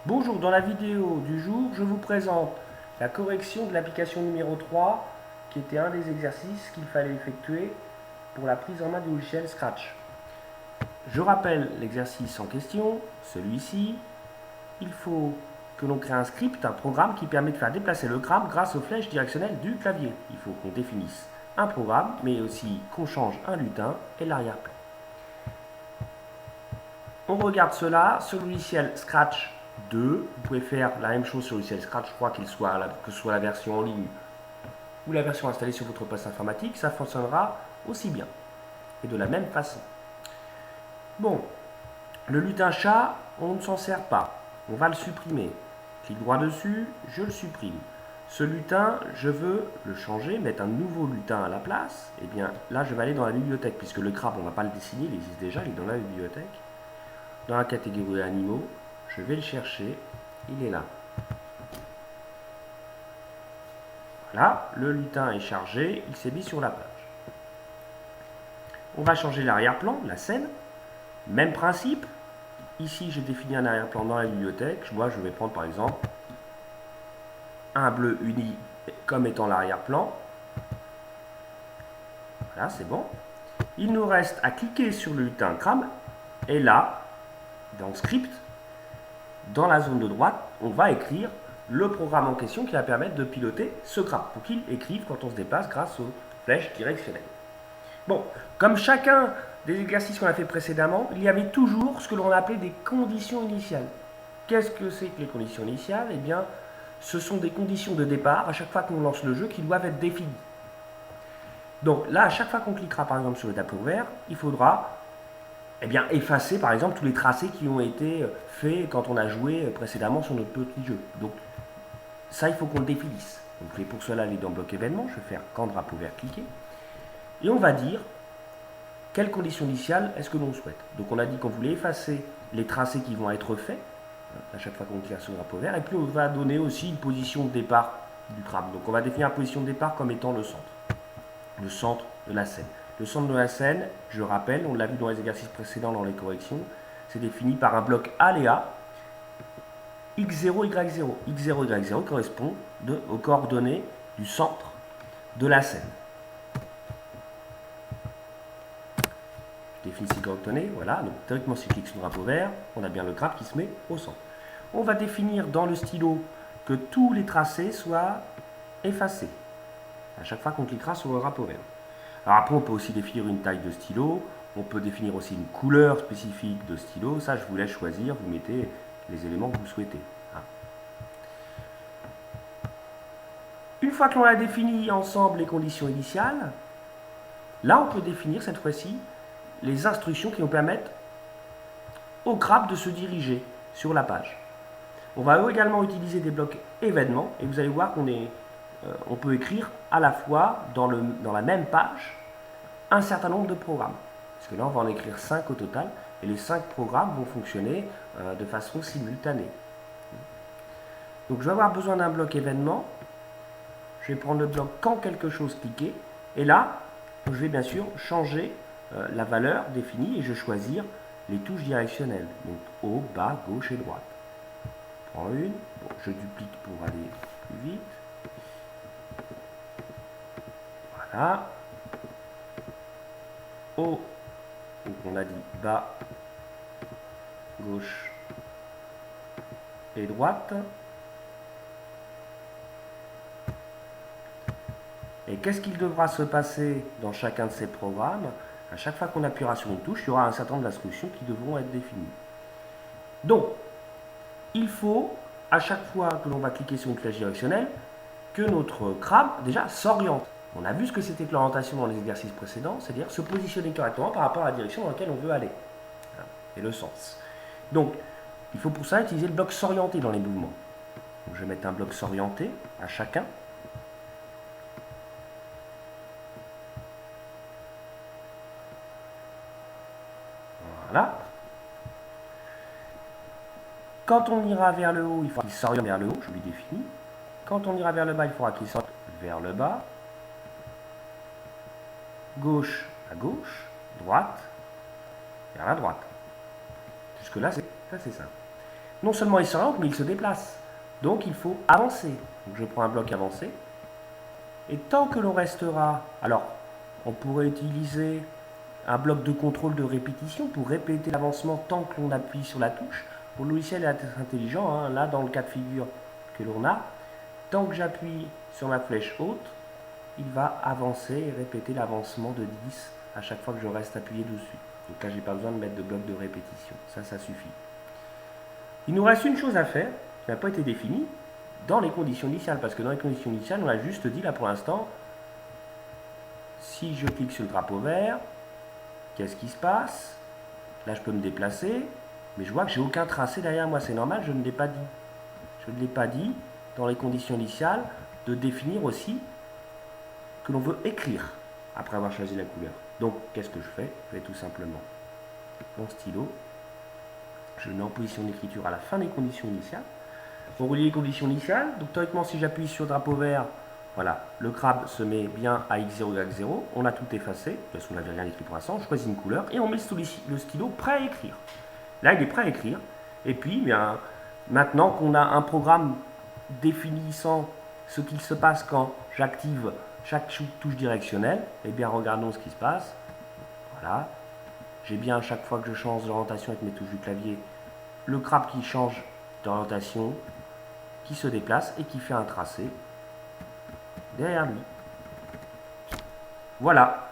Bonjour, dans la vidéo du jour, je vous présente la correction de l'application numéro 3, qui était un des exercices qu'il fallait effectuer pour la prise en main du logiciel Scratch. Je rappelle l'exercice en question, celui-ci. Il faut que l'on crée un script, un programme qui permet de faire déplacer le crabe grâce aux flèches directionnelles du clavier. Il faut qu'on définisse un programme, mais aussi qu'on change un lutin et l'arrière-plan. On regarde cela sur le logiciel Scratch 2. Vous pouvez faire la même chose sur le logiciel Scratch 3, que ce soit la version en ligne ou la version installée sur votre poste informatique, ça fonctionnera aussi bien et de la même façon. Bon, le lutin chat, on ne s'en sert pas. On va le supprimer. Clique droit dessus, je le supprime. Ce lutin, je veux le changer, mettre un nouveau lutin à la place. Et bien là, je vais aller dans la bibliothèque, puisque le crabe, on ne va pas le dessiner, il existe déjà, il est dans la bibliothèque. Dans la catégorie animaux, je vais le chercher, il est là. Voilà, le lutin est chargé, il s'est mis sur la page. On va changer l'arrière-plan, la scène. Même principe. Ici, j'ai défini un arrière-plan dans la bibliothèque. Moi, je vais prendre par exemple un bleu uni comme étant l'arrière-plan. Voilà, c'est bon. Il nous reste à cliquer sur le lutin crabe. Et là, dans Script, dans la zone de droite, on va écrire le programme en question qui va permettre de piloter ce crabe pour qu'il écrive quand on se déplace grâce aux flèches directionnelles. Bon, comme chacun des exercices qu'on a fait précédemment, il y avait toujours ce que l'on appelait des conditions initiales. Qu'est-ce que c'est que les conditions initiales? Eh bien, ce sont des conditions de départ à chaque fois qu'on lance le jeu qui doivent être définies. Donc là, à chaque fois qu'on cliquera par exemple sur le tableau vert, il faudra effacer par exemple tous les tracés qui ont été faits quand on a joué précédemment sur notre petit jeu. Donc ça, il faut qu'on le définisse. Donc je vais pour cela aller dans bloc événement, je vais faire quand drapeau vert cliquer. Et on va dire quelles conditions initiales est-ce que l'on souhaite. Donc on a dit qu'on voulait effacer les tracés qui vont être faits à chaque fois qu'on clique sur le drapeau vert. Et puis on va donner aussi une position de départ du crabe. Donc on va définir la position de départ comme étant le centre de la scène. Le centre de la scène, je rappelle, on l'a vu dans les exercices précédents dans les corrections, c'est défini par un bloc aléa x0, y0. x0, y0 correspond aux coordonnées du centre de la scène. Je définis ces coordonnées, voilà. Donc théoriquement, si je clique sur le drapeau vert, on a bien le crabe qui se met au centre. On va définir dans le stylo que tous les tracés soient effacés à chaque fois qu'on cliquera sur le drapeau vert. Alors après, on peut aussi définir une taille de stylo, on peut définir aussi une couleur spécifique de stylo. Ça, je vous laisse choisir, vous mettez les éléments que vous souhaitez. Une fois que l'on a défini ensemble les conditions initiales, là, on peut définir cette fois-ci les instructions qui vont permettre au crabe de se diriger sur la page. On va également utiliser des blocs événements et vous allez voir on peut écrire à la fois dans la même page un certain nombre de programmes. Parce que là, on va en écrire 5 au total et les 5 programmes vont fonctionner de façon simultanée. Donc, je vais avoir besoin d'un bloc événement. Je vais prendre le bloc quand quelque chose cliqué et là, je vais bien sûr changer la valeur définie et je vais choisir les touches directionnelles. Donc, haut, bas, gauche et droite. Je prends une, bon, je duplique pour aller plus vite. Voilà. Haut, donc on a dit bas, gauche et droite. Et qu'est-ce qu'il devra se passer dans chacun de ces programmes? À chaque fois qu'on appuiera sur une touche, il y aura un certain nombre d'instructions qui devront être définies. Donc, il faut, à chaque fois que l'on va cliquer sur une flèche directionnelle, que notre crabe, déjà, s'oriente. On a vu ce que c'était que l'orientation dans les exercices précédents, c'est-à-dire se positionner correctement par rapport à la direction dans laquelle on veut aller. Et le sens. Donc, il faut pour ça utiliser le bloc s'orienter dans les mouvements. Donc, je vais mettre un bloc s'orienter à chacun. Voilà. Quand on ira vers le haut, il faudra qu'il s'oriente vers le haut, je lui définis. Quand on ira vers le bas, il faudra qu'il s'oriente vers le bas. Gauche à gauche, droite vers la droite. Jusque-là, c'est simple. non seulement il s'oriente, mais il se déplace. Donc il faut avancer. Donc je prends un bloc avancé. Et tant que l'on restera... Alors, on pourrait utiliser un bloc de contrôle de répétition pour répéter l'avancement tant que l'on appuie sur la touche. Pour le logiciel est intelligent, hein, là dans le cas de figure que l'on a, tant que j'appuie sur ma flèche haute, il va avancer et répéter l'avancement de 10 à chaque fois que je reste appuyé dessus. Donc là, j'ai pas besoin de mettre de bloc de répétition. Ça suffit. Il nous reste une chose à faire, qui n'a pas été définie, dans les conditions initiales. Parce que dans les conditions initiales, on a juste dit là pour l'instant, si je clique sur le drapeau vert, qu'est-ce qui se passe? Là, je peux me déplacer, mais je vois que j'ai aucun tracé derrière moi. C'est normal, je ne l'ai pas dit. Je ne l'ai pas dit dans les conditions initiales de définir aussi que l'on veut écrire après avoir choisi la couleur. Donc, qu'est-ce que je fais? Je vais tout simplement mon stylo, je le mets en position d'écriture à la fin des conditions initiales. On relie les conditions initiales. Donc, théoriquement, si j'appuie sur le drapeau vert, voilà, le crabe se met bien à x0 égale 0. On a tout effacé, parce qu'on n'avait rien écrit pour l'instant. On choisit une couleur et on met le stylo prêt à écrire. Là, il est prêt à écrire. Et puis, bien, maintenant qu'on a un programme définissant ce qu'il se passe quand j'active chaque touche directionnelle, eh bien, regardons ce qui se passe. Voilà. J'ai bien, à chaque fois que je change d'orientation avec mes touches du clavier, le crabe qui change d'orientation, qui se déplace et qui fait un tracé derrière lui. Voilà.